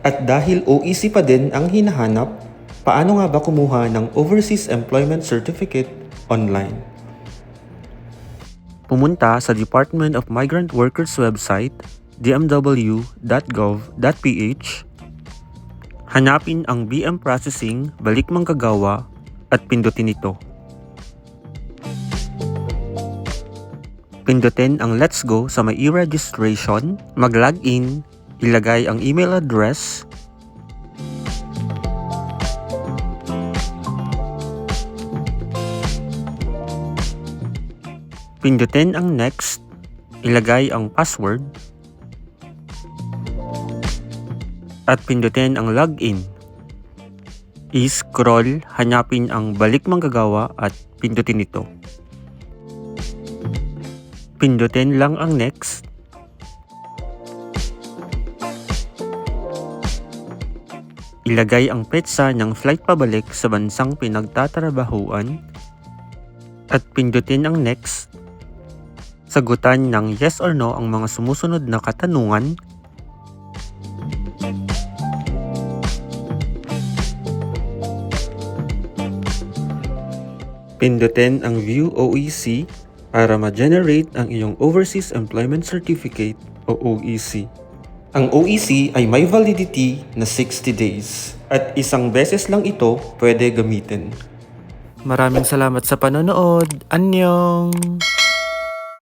At dahil OEC pa din ang hinahanap, paano nga ba kumuha ng Overseas Employment Certificate online? Pumunta sa Department of Migrant Workers website, dmw.gov.ph. Hanapin ang BM Processing Balik Manggagawa at pindutin ito. Pindutin ang Let's Go sa may e-registration, mag-login, ilagay ang email address, pindutin ang Next, ilagay ang password, at pindutin ang Login. I-scroll, hanapin ang Balik Manggagawa at pindutin ito. Pindutin lang ang Next. Ilagay ang petsa ng flight pabalik sa bansang pinagtatrabahuan at pindutin ang Next. Sagutan ng yes or no ang mga sumusunod na katanungan. Pindutin ang View OEC para ma-generate ang iyong Overseas Employment Certificate o OEC. Ang OEC ay may validity na 60 days at isang beses lang ito pwede gamitin. Maraming salamat sa panonood. Annyeong!